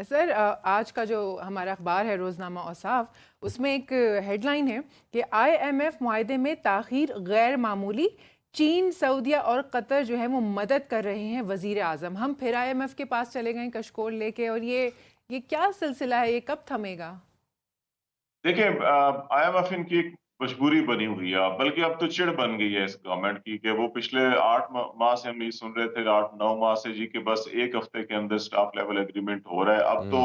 سر آج کا جو ہمارا اخبار ہے روزنامہ اوصاف، اس میں ایک ہیڈ لائن ہے کہ آئی ایم ایف معاہدے میں تاخیر غیر معمولی، چین، سعودیہ اور قطر جو ہے وہ مدد کر رہے ہیں وزیر اعظم۔ ہم پھر آئی ایم ایف کے پاس چلے گئے کشکول لے کے، اور یہ کیا سلسلہ ہے؟ یہ کب تھمے گا؟ دیکھیں آئی ایم ایف ان کی ایک مجبوری بنی ہوئی ہے، بلکہ اب تو چڑ بن گئی ہے اس گورنمنٹ کی کہ وہ پچھلے 8 ماہ سے ہم یہ سن رہے تھے، 8 9 ماہ سے جی کہ بس ایک ہفتے کے اندر سٹاف لیول ایگریمنٹ ہو رہا ہے۔ اب تو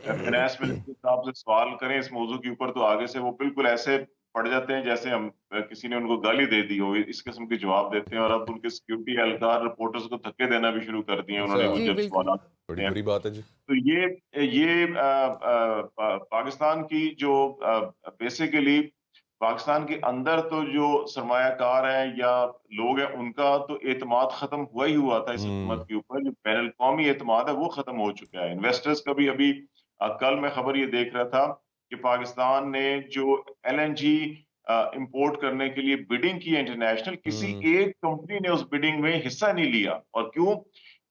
فائنانس منسٹر صاحب سے سوال کریں اس موضوع کے اوپر تو آگے سے وہ بالکل ایسے پڑ جاتے ہیں جیسے ہم کسی نے ان کو گالی دے دی ہو، اس قسم کے جواب دیتے ہیں، اور اب ان کے سیکیورٹی اہلکار رپورٹرز کو دھکے دینا بھی شروع کر دیے ہیں انہوں اچھا، نے وہ جی جب بالکل۔ سوالات بڑی کرتے ہیں۔ بری بات ہے جی۔ تو یہ پاکستان کی جو بیسیکلی پاکستان کے اندر تو جو سرمایہ کار ہیں یا لوگ ہیں ان کا تو اعتماد ختم ہوا ہی ہوا تھا اس حکومت کے اوپر۔ جو بین الاقوامی اعتماد ہے وہ ختم ہو چکا ہے۔ انویسٹرز کا بھی ابھی کل میں خبر یہ دیکھ رہا تھا کہ پاکستان نے جو ایل این جی امپورٹ کرنے کے لیے بیڈنگ کی انٹرنیشنل، کسی ایک کمپنی نے اس بیڈنگ میں حصہ نہیں لیا۔ اور کیوں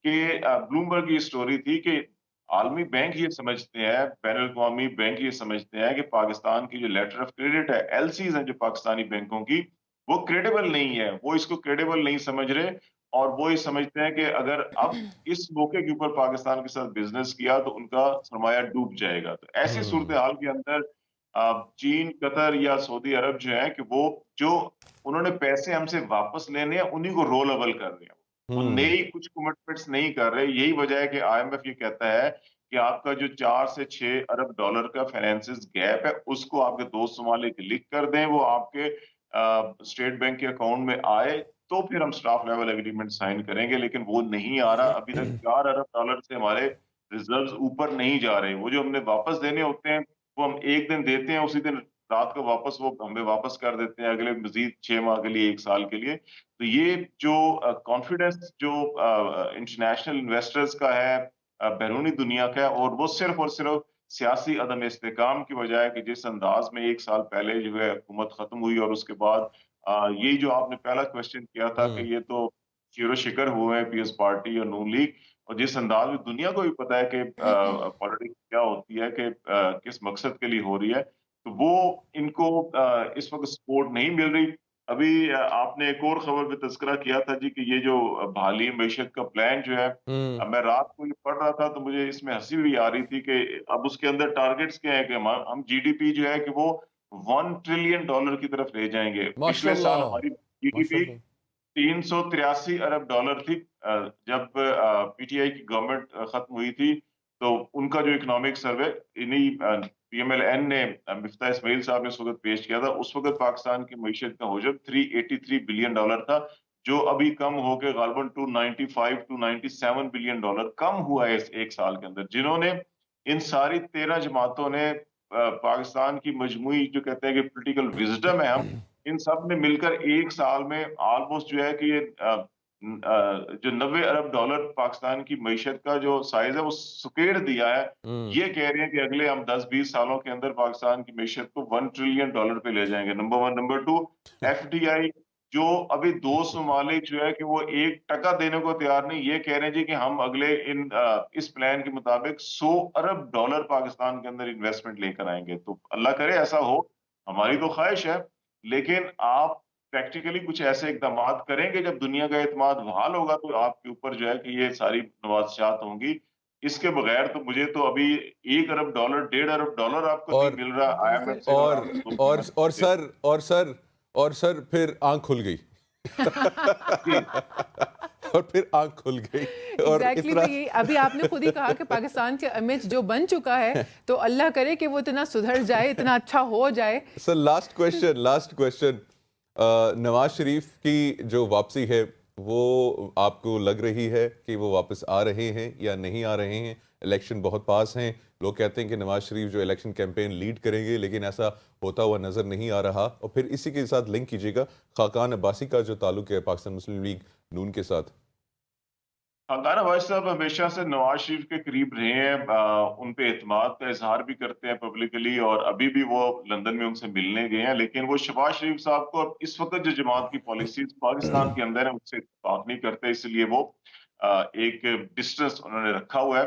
کہ بلومبرگ کی سٹوری تھی کہ عالمی بینک یہ سمجھتے ہیں، بین الاقوامی بینک یہ سمجھتے ہیں کہ پاکستان کی جو لیٹر آف کریڈٹ ہے، ایل سیز ہیں جو پاکستانی بینکوں کی، وہ کریڈیبل نہیں ہے، وہ اس کو کریڈیبل نہیں سمجھ رہے، اور وہ یہ سمجھتے ہیں کہ اگر اب اس موقع کے اوپر پاکستان کے ساتھ بزنس کیا تو ان کا سرمایہ ڈوب جائے گا۔ تو ایسی صورتحال کے اندر چین، قطر یا سعودی عرب جو ہیں کہ وہ جو انہوں نے پیسے ہم سے واپس لینے ہیں انہی کو رول اوور کر رہے ہیں، وہ نئی کچھ کمٹمنٹس نہیں کر رہے۔ یہی وجہ ہے کہ آئی ایم ایف یہ کہتا ہے کہ آپ کا جو 4 سے 6 ارب ڈالر کا فائنینسز گیپ ہے اس کو آپ کے دوست ممالک لکھ کر دیں، وہ آپ کے اسٹیٹ بینک کے اکاؤنٹ میں آئے تو پھر ہم سٹاف لیول ایگریمنٹ سائن کریں گے، لیکن وہ نہیں آ رہا۔ ابھی تک 4 ارب ڈالر سے ہمارے ریزروز اوپر نہیں جا رہے۔ وہ جو ہم نے واپس دینے ہوتے ہیں وہ ہم ایک دن دیتے ہیں، اسی دن رات کو واپس وہ ہمیں واپس کر دیتے ہیں اگلے مزید 6 ماہ کے لیے، 1 سال کے لیے۔ تو یہ جو کانفیڈنس جو انٹرنیشنل انویسٹرز کا ہے، بیرونی دنیا کا ہے، اور وہ صرف اور صرف سیاسی عدم استحکام کی وجہ ہے کہ جس انداز میں 1 سال پہلے جو ہے حکومت ختم ہوئی اور اس کے بعد یہی جو آپ نے پہلا کوشچن کیا تھا کہ یہ تو شیر و شکر ہوئے ہیں پیپلز پارٹی اور نون لیگ، اور جس انداز میں دنیا کو بھی پتا ہے کہ پالیٹکس کیا ہوتی ہے، کہ کس مقصد کے لیے ہو رہی ہے، تو وہ ان کو اس وقت سپورٹ نہیں مل رہی۔ ابھی آپ نے ایک اور خبر پہ تذکرہ کیا تھا جی کہ یہ جو بحالی معیشت کا پلان جو ہے، میں رات کو یہ پڑھ رہا تھا تو مجھے اس میں ہنسی بھی آ رہی تھی کہ اب اس کے اندر ٹارگٹس کیا ہے کہ ہم جی ڈی پی جو ہے کہ وہ $1 ٹریلین کی طرف لے جائیں گے۔ ماشاء پچھلے سال اللہ، ہماری جی ڈی ماشاء پی اللہ۔ 383 ارب ڈالر تھی۔ جب پی ٹی آئی کی گورنمنٹ ختم ہوئی تھی تو ان کا جو اکنامک سروے انہی پی ایم ایل این نے، مفتاح اسماعیل صاحب نے اس وقت پیش کیا تھا، اس وقت پاکستان کی معیشت کا حجم $383 بلین تھا، جو ابھی کم ہو کے غالباً 297 بلین کم ہوا ہے اس 1 سال کے اندر۔ جنہوں نے ان ساری 13 جماعتوں نے پاکستان کی مجموعی جو کہتے ہیں کہ پولیٹیکل وزڈم ہے، ہم ان سب نے مل کر 1 سال میں آلموسٹ جو ہے کہ یہ جو 90 ارب ڈالر پاکستان کی معیشت کا جو سائز ہے وہ سکیڑ دیا ہے۔ یہ کہہ رہے ہیں کہ اگلے ہم 10 20 سالوں کے اندر پاکستان کی معیشت کو $1 ٹریلین پہ لے جائیں گے، number 1۔ Number 2، F D I جو ابھی دوست ممالک جو ہے کہ وہ 1 ٹکا دینے کو تیار نہیں، یہ کہہ رہے ہیں جی کہ ہم اگلے اس پلان کے مطابق $100 ارب پاکستان کے اندر انویسٹمنٹ لے کر آئیں گے۔ تو اللہ کرے ایسا ہو، ہماری تو خواہش ہے، لیکن آپ پریکٹیکلی کچھ ایسے اقدامات کریں گے جب دنیا کا اعتماد بحال ہوگا تو آپ کے اوپر جو ہے کہ یہ ساری نوازشات ہوں گی۔ اس کے بغیر تو مجھے تو ابھی $1 ارب، $1.5 ارب آپ کو اور نہیں مل رہا آئی ایم ایف سے، اور اور آپ اس اور اور کو سر اور سر اور سر پھر آنکھ کھل گئی جی اور پھر آنکھ کھل گئی اور ایگزیکٹلی اتنا تو یہ ابھی آپ نے خود ہی کہا کہ پاکستان کا امیج جو بن چکا ہے، تو اللہ کرے کہ وہ اتنا سدھر جائے، اتنا اچھا ہو جائے۔ Sir last question, Nawaz Sharif کی جو واپسی ہے وہ آپ کو لگ رہی ہے کہ وہ واپس آ رہے ہیں یا نہیں آ رہے ہیں؟ الیکشن بہت پاس ہیں، لوگ کہتے ہیں کہ نواز شریف جو الیکشن کیمپین لیڈ کریں گے، لیکن ایسا ہوتا ہوا نظر نہیں آ رہا۔ اور پھر اسی کے ساتھ لنک کیجیے گا خاقان عباسی کا جو تعلق ہے پاکستان مسلم لیگ نون کے ساتھ۔ خاقان عباسی صاحب ہمیشہ سے نواز شریف کے قریب رہے ہیں، ان پہ اعتماد کا اظہار بھی کرتے ہیں پبلکلی، اور ابھی بھی وہ لندن میں ان سے ملنے گئے ہیں، لیکن وہ شہباز شریف صاحب کو اب اس وقت جو جماعت کی پالیسیز پاکستان کے اندر ہیں اس سے اتفاق نہیں کرتے، اس لیے وہ ایک ڈسٹنس انہوں نے رکھا ہوا ہے۔